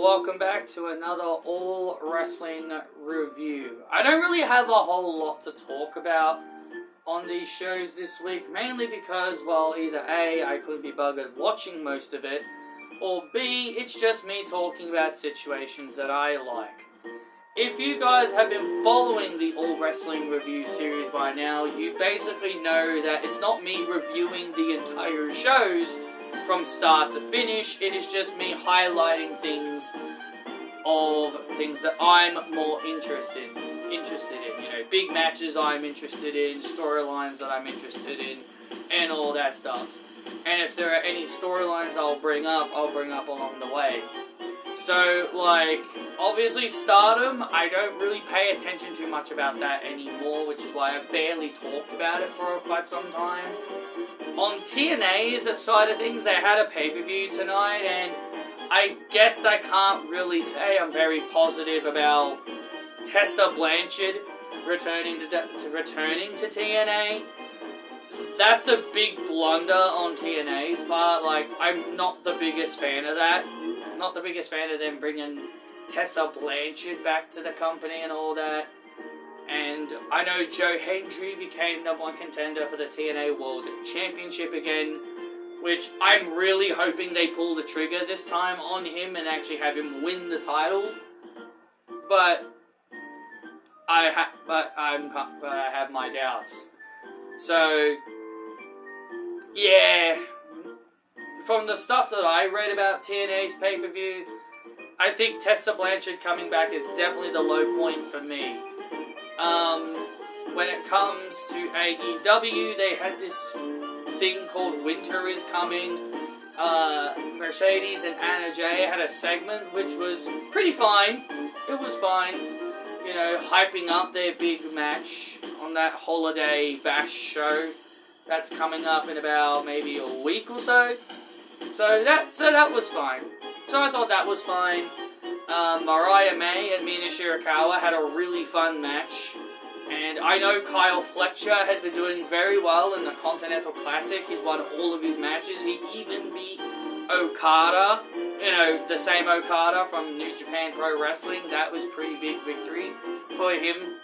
welcome back to another All Wrestling review. I don't really have a whole lot to talk about on these shows this week, mainly because, well, either A, I couldn't be buggered watching most of it, or B, it's just me talking about situations that I like. If you guys have been following the All Wrestling review series by now, you basically know that it's not me reviewing the entire shows from start to finish. It is just me highlighting things that I'm more interested in. You know, big matches I'm interested in, storylines that I'm interested in, and all that stuff. And if there are any storylines I'll bring up along the way. So, like, obviously Stardom, I don't really pay attention too much about that anymore, which is why I barely talked about it for quite some time. On TNA's side of things, they had a pay-per-view tonight, and I guess I can't really say I'm very positive about Tessa Blanchard returning to TNA. That's a big blunder on TNA's part. Like, I'm not the biggest fan of that. Not the biggest fan of them bringing Tessa Blanchard back to the company and all that. And I know Joe Hendry became #1 contender for the TNA World Championship again, which I'm really hoping they pull the trigger this time on him and actually have him win the title. But I have my doubts. So, yeah. From the stuff that I read about TNA's pay-per-view, I think Tessa Blanchard coming back is definitely the low point for me. When it comes to AEW, they had this thing called Winter is Coming. Mercedes and Anna Jay had a segment which was pretty fine. It was fine. You know, hyping up their big match on that Holiday Bash show. That's coming up in about maybe a week or so. So that was fine. So I thought that was fine. Mariah May and Mina Shirakawa had a really fun match. And I know Kyle Fletcher has been doing very well in the Continental Classic. He's won all of his matches. He even beat Okada. You know, the same Okada from New Japan Pro Wrestling. That was pretty big victory for him.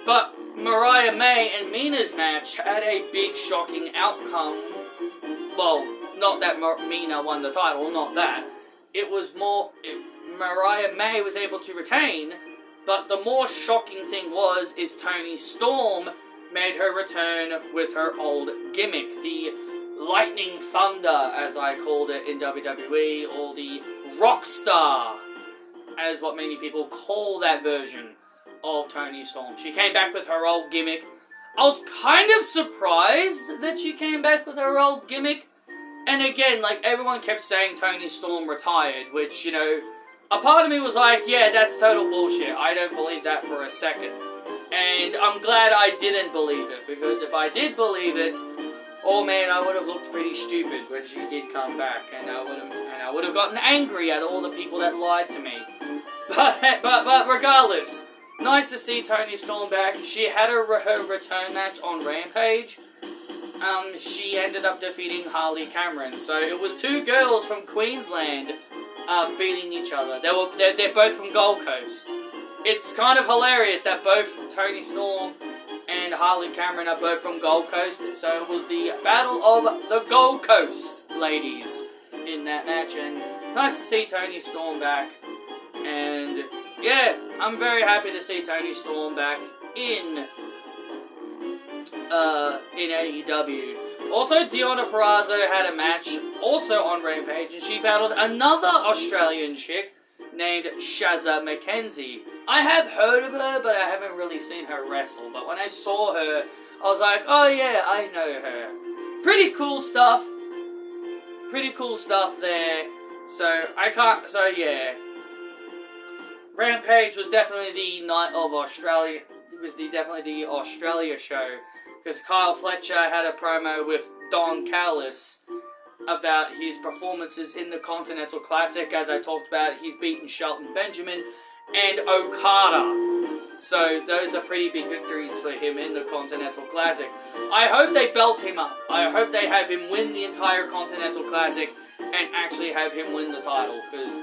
But Mariah May and Mina's match had a big shocking outcome. Well, not that Mina won the title, not that. It was more... Mariah May was able to retain, but the more shocking thing is Toni Storm made her return with her old gimmick, the Lightning Thunder, as I called it in WWE, or the Rockstar, as what many people call that version of Toni Storm. She came back with her old gimmick. I was kind of surprised that she came back with her old gimmick. And again, like, everyone kept saying Toni Storm retired, which, you know, a part of me was like, yeah, that's total bullshit. I don't believe that for a second. And I'm glad I didn't believe it, because if I did believe it, oh man, I would have looked pretty stupid when she did come back, and I would have gotten angry at all the people that lied to me. But regardless, nice to see Toni Storm back. She had her return match on Rampage. She ended up defeating Harley Cameron. So it was two girls from Queensland beating each other. They're both from Gold Coast. It's kind of hilarious that both Toni Storm and Harley Cameron are both from Gold Coast. So it was the Battle of the Gold Coast ladies in that match. And nice to see Toni Storm back. And yeah, I'm very happy to see Toni Storm back in AEW. Also, Deonna Purrazzo had a match also on Rampage, and she battled another Australian chick named Shazza McKenzie. I have heard of her, but I haven't really seen her wrestle. But when I saw her, I was like, oh yeah, I know her. Pretty cool stuff. Pretty cool stuff there. So yeah. Rampage was definitely the night of Australia. It was definitely the Australia show. Because Kyle Fletcher had a promo with Don Callis about his performances in the Continental Classic. As I talked about, he's beaten Shelton Benjamin and Okada. So those are pretty big victories for him in the Continental Classic. I hope they belt him up. I hope they have him win the entire Continental Classic and actually have him win the title, because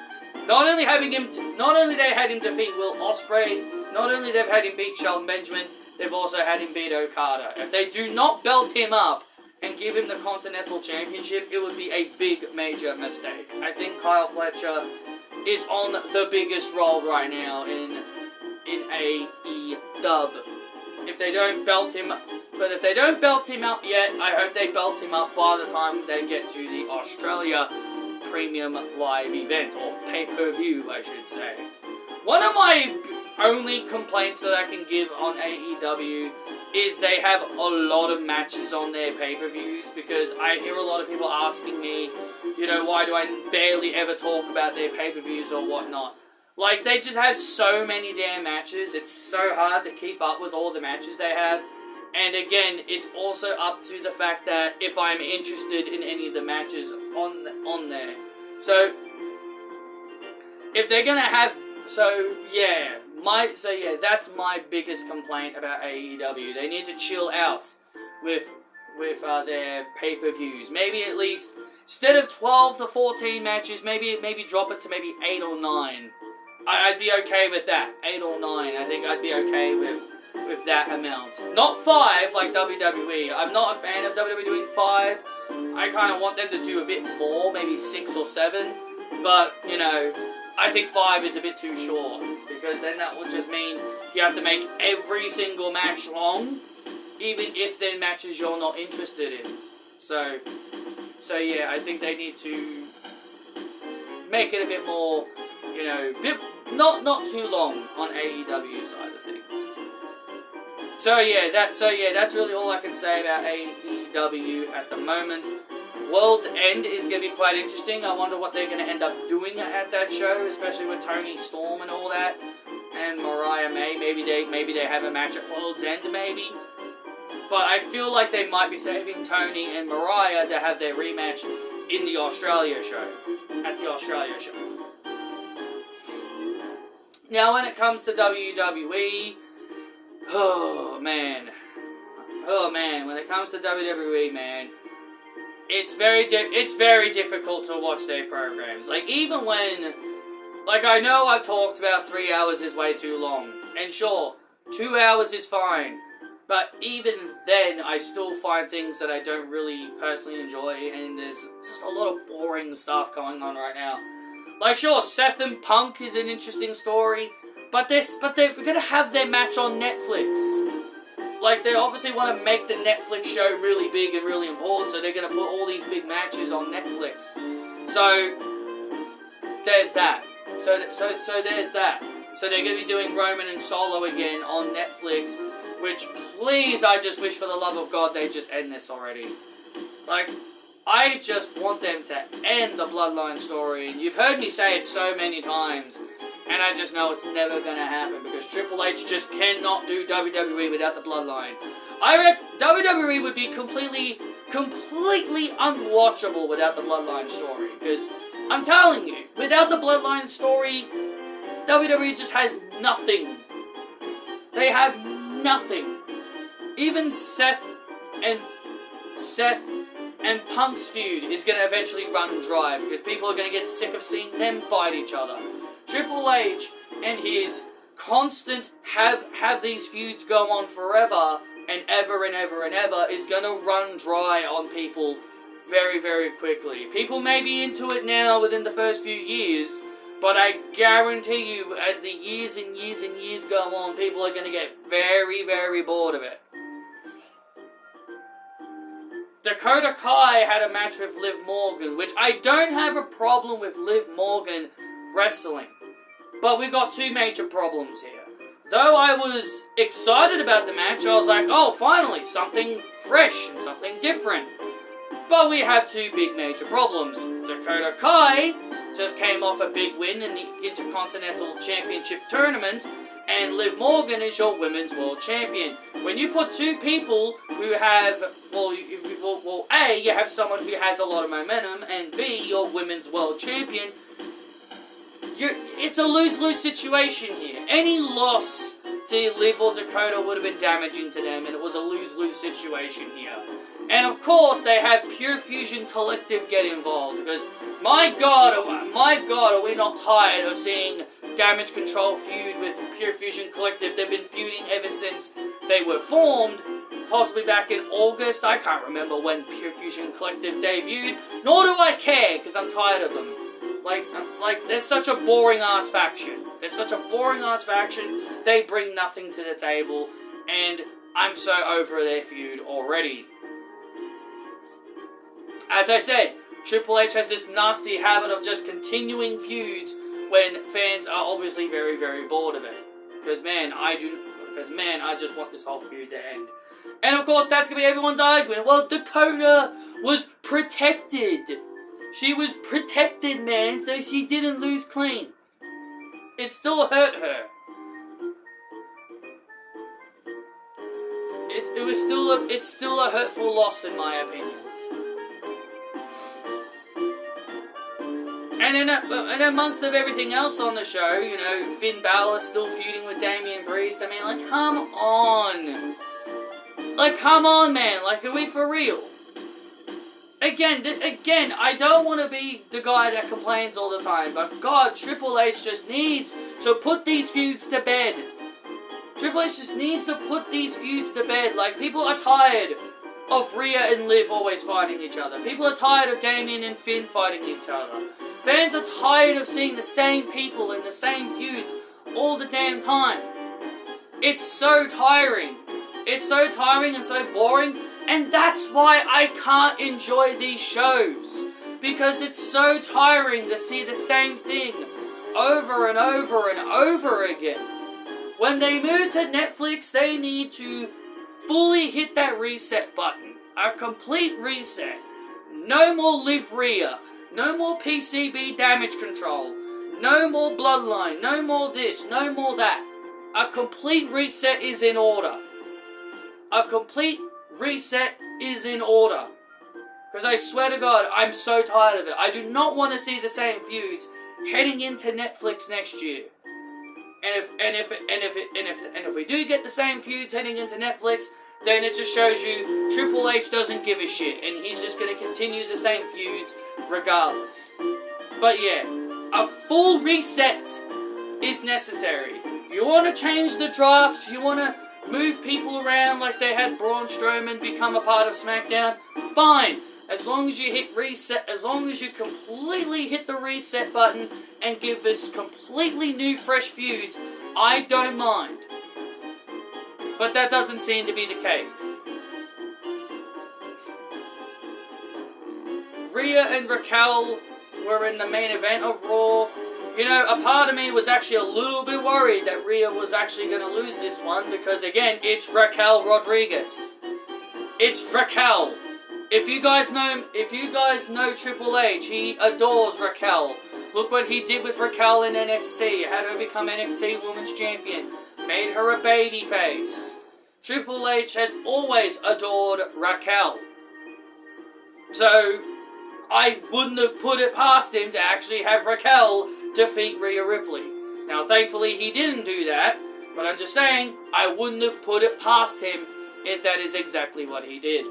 not only they had him defeat Will Ospreay, not only they've had him beat Shelton Benjamin, they've also had him beat Okada. If they do not belt him up and give him the Continental Championship, it would be a big major mistake. I think Kyle Fletcher is on the biggest roll right now in AEW. If they don't belt him up yet, I hope they belt him up by the time they get to the Australia Premium Live event, or pay-per-view, I should say. One of my only complaints that I can give on AEW is they have a lot of matches on their pay-per-views, because I hear a lot of people asking me, why do I barely ever talk about their pay-per-views or whatnot. Like, they just have so many damn matches, it's so hard to keep up with all the matches they have. And again, it's also up to the fact that if I'm interested in any of the matches on there. So, if they're gonna have... that's my biggest complaint about AEW. They need to chill out with their pay-per-views. Maybe at least, instead of 12 to 14 matches, maybe drop it to maybe 8 or 9. I'd be okay with that. 8 or 9. I think I'd be okay with that amount. Not 5 like WWE. I'm not a fan of WWE doing 5. I kind of want them to do a bit more, maybe 6 or 7. But, I think 5 is a bit too short, because then that will just mean you have to make every single match long, even if they're matches you're not interested in. So yeah, I think they need to make it a bit more, not too long on AEW side of things. So yeah, that's really all I can say about AEW at the moment. World's End is going to be quite interesting. I wonder what they're going to end up doing at that show, especially with Toni Storm and all that, and Mariah May. Maybe they have a match at World's End, maybe. But I feel like they might be saving Toni and Mariah to have their rematch in the Australia show, at the Australia show. Now, when it comes to WWE, oh man, when it comes to WWE, man, it's very difficult to watch their programs. Like, even when, I know I've talked about 3 hours is way too long, and sure, 2 hours is fine, but even then, I still find things that I don't really personally enjoy, and there's just a lot of boring stuff going on right now. Like, sure, Seth and Punk is an interesting story, but they're gonna have their match on Netflix. Like, they obviously want to make the Netflix show really big and really important, so they're going to put all these big matches on Netflix. So, there's that. So there's that. So they're going to be doing Roman and Solo again on Netflix, which, please, I just wish for the love of God they just end this already. Like, I just want them to end the Bloodline story, and you've heard me say it so many times, and I just know it's never going to happen, because Triple H just cannot do WWE without the Bloodline. I reckon WWE would be completely unwatchable without the Bloodline story, because I'm telling you, without the Bloodline story, WWE just has nothing. They have nothing. Even Seth and Punk's feud is going to eventually run dry, because people are going to get sick of seeing them fight each other. Triple H and his constant have these feuds go on forever and ever and ever and ever is going to run dry on people very, very quickly. People may be into it now within the first few years, but I guarantee you, as the years and years and years go on, people are going to get very, very bored of it. Dakota Kai had a match with Liv Morgan, which I don't have a problem with Liv Morgan wrestling. But we've got two major problems here. Though I was excited about the match, I was like, oh, finally, something fresh and something different. But we have two big major problems. Dakota Kai just came off a big win in the Intercontinental Championship Tournament, and Liv Morgan is your Women's World Champion. When you put two people who have, A, you have someone who has a lot of momentum, and B, your Women's World Champion, it's a lose-lose situation here. Any loss to Liv or Dakota would have been damaging to them, and it was a lose-lose situation here. And of course, they have Pure Fusion Collective get involved, because my god, are we not tired of seeing Damage Control feud with Pure Fusion Collective? They've been feuding ever since they were formed, possibly back in August. I can't remember when Pure Fusion Collective debuted, nor do I care, because I'm tired of them. Like, they're such a boring-ass faction. They're such a boring-ass faction, they bring nothing to the table, and I'm so over their feud already. As I said, Triple H has this nasty habit of just continuing feuds when fans are obviously very, very bored of it. Because man, I just want this whole feud to end. And of course, that's going to be everyone's argument. Well, Dakota was protected. She was protected, man, so she didn't lose clean. It still hurt her. It's still a hurtful loss, in my opinion. And amongst of everything else on the show, you know, Finn Balor still feuding with Damian Priest. I mean, like, come on. Like, come on, man. Like, are we for real? Again, I don't want to be the guy that complains all the time, but God, Triple H just needs to put these feuds to bed. Triple H just needs to put these feuds to bed. Like, people are tired of Rhea and Liv always fighting each other. People are tired of Damian and Finn fighting each other. Fans are tired of seeing the same people in the same feuds all the damn time. It's so tiring. It's so tiring and so boring, and that's why I can't enjoy these shows. Because it's so tiring to see the same thing over and over and over again. When they move to Netflix, they need to fully hit that reset button. A complete reset. No more Liv Rhea. No more PCB Damage Control. No more Bloodline. No more this. No more that. A complete reset is in order. A complete reset is in order. Because I swear to God, I'm so tired of it. I do not want to see the same feuds heading into Netflix next year. And if we do get the same feuds heading into Netflix, then it just shows you Triple H doesn't give a shit, and he's just going to continue the same feuds regardless. But yeah, a full reset is necessary. You want to change the draft, you want to move people around like they had Braun Strowman become a part of SmackDown, fine. As long as you hit reset, as long as you completely hit the reset button and give us completely new fresh feuds, I don't mind. But that doesn't seem to be the case. Rhea and Raquel were in the main event of Raw. You know, a part of me was actually a little bit worried that Rhea was actually going to lose this one because, again, it's Raquel Rodriguez. It's Raquel. If you guys know Triple H, he adores Raquel. Look what he did with Raquel in NXT. Had her become NXT Women's Champion. Made her a babyface. Triple H had always adored Raquel. So, I wouldn't have put it past him to actually have Raquel defeat Rhea Ripley. Now, thankfully, he didn't do that. But I'm just saying, I wouldn't have put it past him if that is exactly what he did.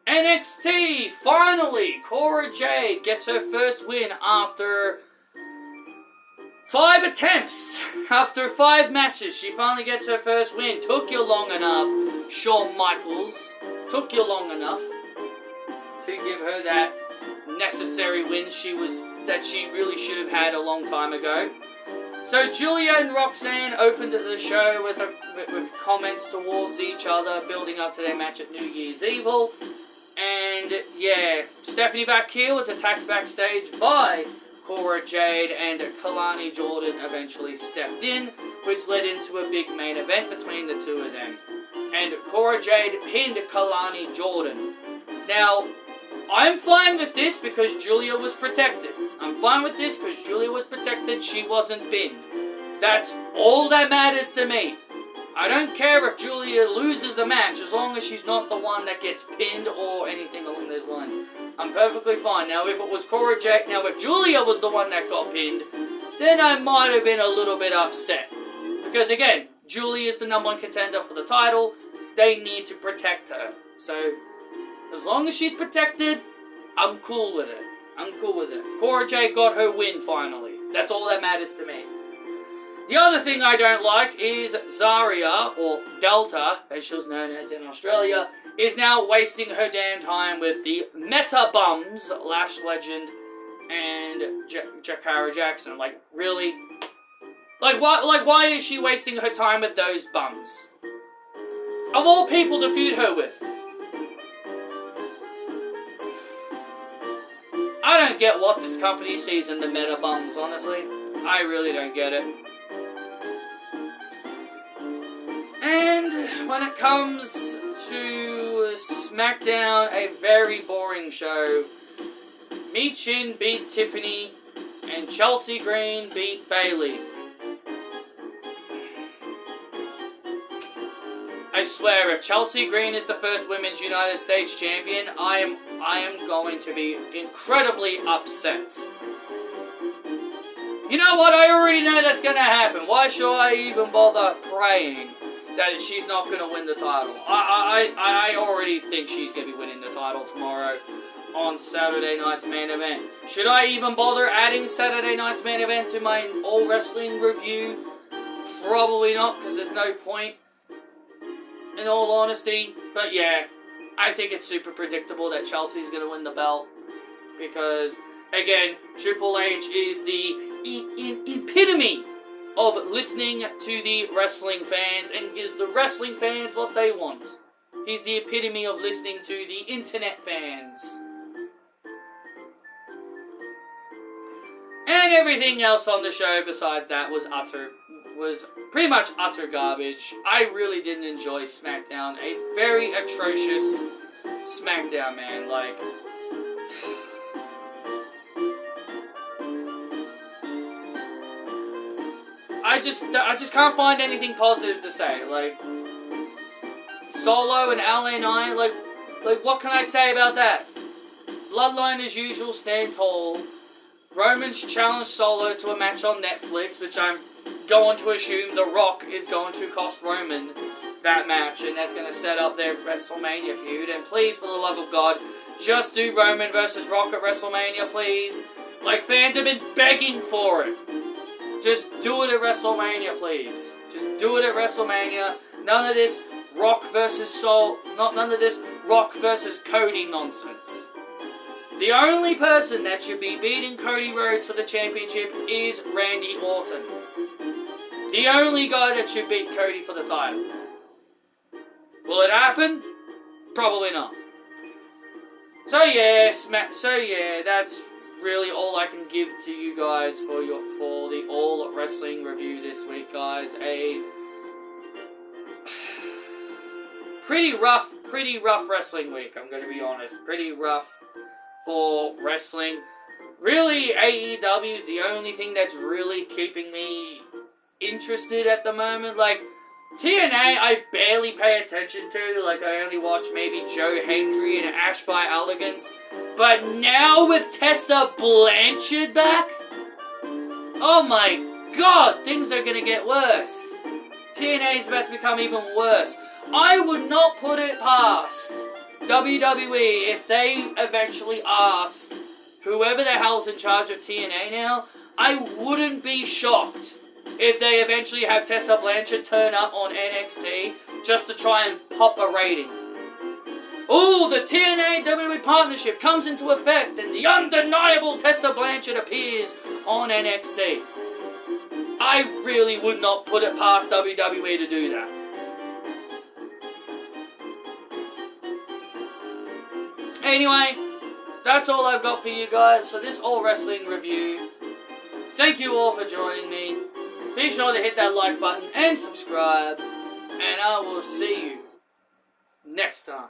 NXT! Finally! Cora Jade gets her first win after 5 attempts. After 5 matches, she finally gets her first win. Took you long enough, Shawn Michaels. Took you long enough to give her that necessary win that she really should have had a long time ago. So Julia and Roxanne opened the show with comments towards each other, building up to their match at New Year's Evil. And yeah, Stephanie Vaquer was attacked backstage by Cora Jade, and Kalani Jordan eventually stepped in, which led into a big main event between the two of them. And Cora Jade pinned Kalani Jordan. Now, I'm fine with this because Julia was protected. I'm fine with this because Julia was protected, she wasn't pinned. That's all that matters to me. I don't care if Julia loses a match as long as she's not the one that gets pinned or anything along those lines. I'm perfectly fine. Now, if it was Cora Jade, if Julia was the one that got pinned, then I might have been a little bit upset. Because again, Julia is the #1 contender for the title. they need to protect her. So, as long as she's protected, I'm cool with it. I'm cool with it. Cora Jade got her win finally. That's all that matters to me. The other thing I don't like is Zarya, or Delta, as she was known as in Australia, is now wasting her damn time with the Meta Bums, Lash Legend, and Jakara Jackson. Like, really? Why is she wasting her time with those bums? Of all people to feud her with. I don't get what this company sees in the Meta Bums, honestly. I really don't get it. And when it comes to SmackDown, a very boring show. Michin beat Tiffany, and Chelsea Green beat Bayley. I swear, if Chelsea Green is the first Women's United States Champion, I am going to be incredibly upset. You know what? I already know that's going to happen. Why should I even bother praying that she's not going to win the title? I already think she's going to be winning the title tomorrow on Saturday night's main event. Should I even bother adding Saturday night's main event to my All Wrestling review? Probably not, because there's no point, in all honesty. But yeah, I think it's super predictable that Chelsea's going to win the belt. Because, again, Triple H is the epitome of listening to the wrestling fans and gives the wrestling fans what they want. He's the epitome of listening to the internet fans. And everything else on the show besides that was pretty much utter garbage. I really didn't enjoy SmackDown. A very atrocious SmackDown, man. Like, I just can't find anything positive to say. Like, Solo and LA Knight, like what can I say about that? Bloodline as usual, stand tall. Roman's challenged Solo to a match on Netflix, which I'm going to assume The Rock is going to cost Roman that match, and that's going to set up their WrestleMania feud. And please, for the love of God, just do Roman versus Rock at WrestleMania, please. Like, fans have been begging for it. Just do it at WrestleMania, please. Just do it at WrestleMania. None of this Rock versus none of this Rock versus Cody nonsense. The only person that should be beating Cody Rhodes for the championship is Randy Orton. The only guy that should beat Cody for the title. Will it happen? Probably not. So yeah, that's really all I can give to you guys for the All Wrestling review this week, guys. A pretty rough wrestling week, I'm going to be honest. Pretty rough for wrestling. Really, AEW is the only thing that's really keeping me interested at the moment. Like, TNA, I barely pay attention to. Like, I only watch maybe Joe Hendry and Ash by Elegance. But now with Tessa Blanchard back, oh my god, things are gonna get worse. TNA is about to become even worse. I would not put it past WWE if they eventually ask whoever the hell's in charge of TNA now. I wouldn't be shocked if they eventually have Tessa Blanchard turn up on NXT just to try and pop a rating. Ooh, the TNA WWE partnership comes into effect and the undeniable Tessa Blanchard appears on NXT. I really would not put it past WWE to do that. Anyway, that's all I've got for you guys for this All Wrestling review. Thank you all for joining me. Be sure to hit that like button and subscribe. And I will see you next time.